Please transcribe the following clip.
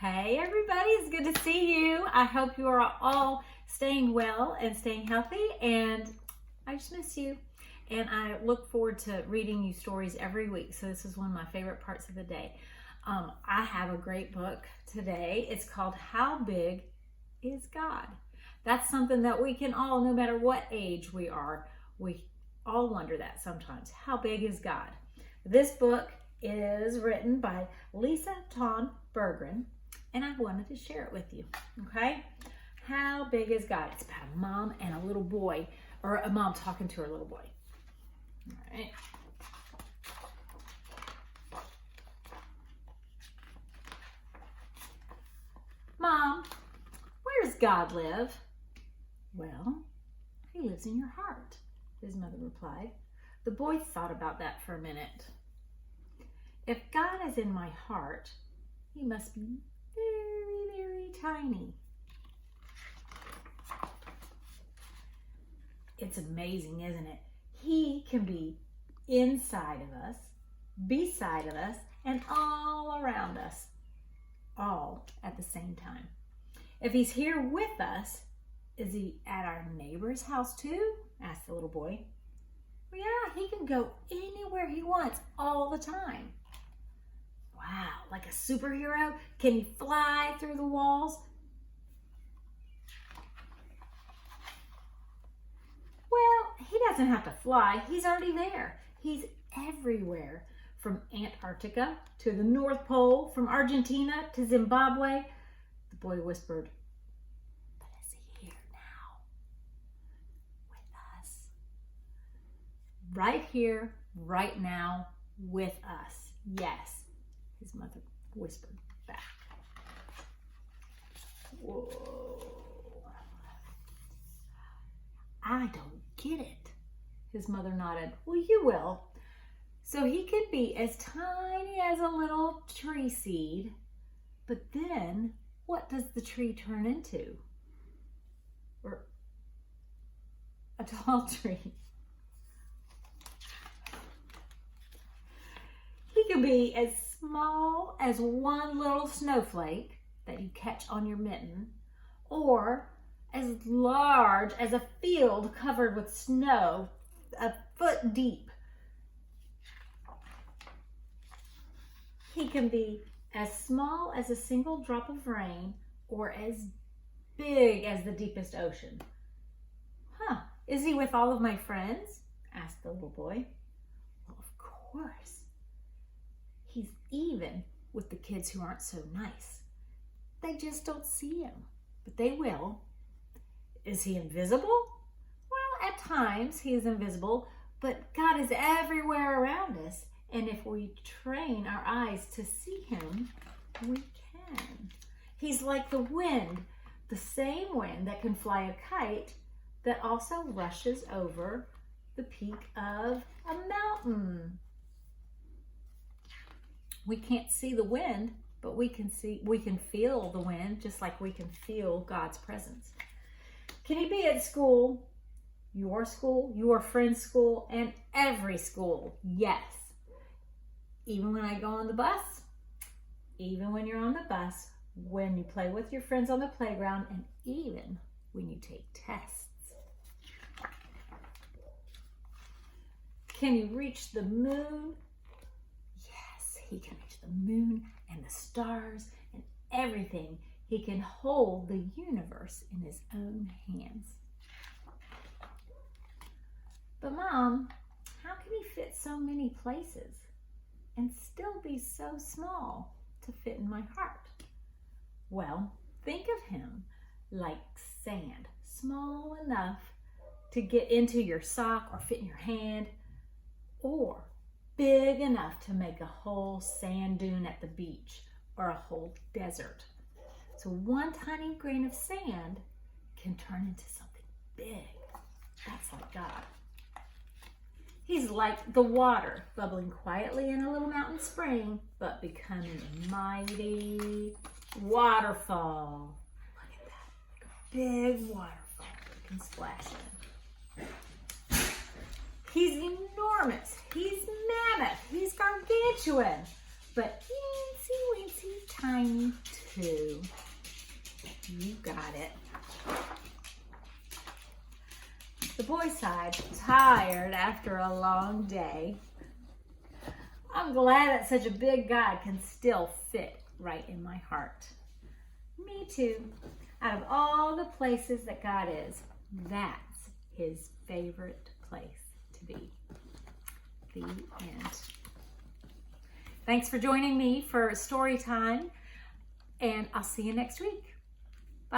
Hey everybody, it's good to see you. I hope you are all staying well and staying healthy, and I just miss you. And I look forward to reading you stories every week, so this is one of my favorite parts of the day. I have a great book today. It's called How Big is God? That's something that we can all, no matter what age we are, we all wonder that sometimes. How big is God? This book is written by Lisa Tawn Berggren, and I wanted to share it with you, okay? How big is God? It's about a mom and a little boy, or a mom talking to her little boy. All right. Mom, where does God live? Well, he lives in your heart, his mother replied. The boy thought about that for a minute. If God is in my heart, he must be very, very tiny. It's amazing, isn't it? He can be inside of us, beside of us, and all around us, all at the same time. If he's here with us, is he at our neighbor's house too? Asked the little boy. Well, yeah, he can go anywhere he wants all the time. Wow, like a superhero? Can he fly through the walls? Well, he doesn't have to fly. He's already there. He's everywhere. From Antarctica to the North Pole, from Argentina to Zimbabwe. The boy whispered, but is he here now? With us? Right here, right now, with us. Yes. His mother whispered back. Whoa. I don't get it. His mother nodded. Well, you will. So he could be as tiny as a little tree seed, but then what does the tree turn into? Or a tall tree. He could be as small as one little snowflake that you catch on your mitten, or as large as a field covered with snow, a foot deep. He can be as small as a single drop of rain, or as big as the deepest ocean. Huh, is he with all of my friends? Asked the little boy. Well, of course. He's even with the kids who aren't so nice. They just don't see him, but they will. Is he invisible? Well, at times he is invisible, but God is everywhere around us. And if we train our eyes to see him, we can. He's like the wind, the same wind that can fly a kite that also rushes over the peak of a mountain. We can't see the wind, but we can feel the wind, just like we can feel God's presence. Can he be at school, your friend's school, and every school? Yes. Even when I go on the bus, even when you're on the bus, when you play with your friends on the playground, and even when you take tests. Can you reach the moon? Yes, he can reach the moon and the stars and everything. He can hold the universe in his own hands. But Mom, how can he fit so many places and still be so small to fit in my heart? Well, think of him like sand, small enough to get into your sock or fit in your hand, or big enough to make a whole sand dune at the beach or a whole desert. So one tiny grain of sand can turn into something big. That's like God. He's like the water bubbling quietly in a little mountain spring, but becoming a mighty waterfall. Look at that, like a big waterfall that can splash in. He's enormous, he's mammoth, he's gargantuan, but teensy weensy tiny 2. You got it. The boy sighed, tired after a long day. I'm glad that such a big God can still fit right in my heart. Me too. Out of all the places that God is, that's his favorite place to be. The end. Thanks for joining me for story time, and I'll see you next week.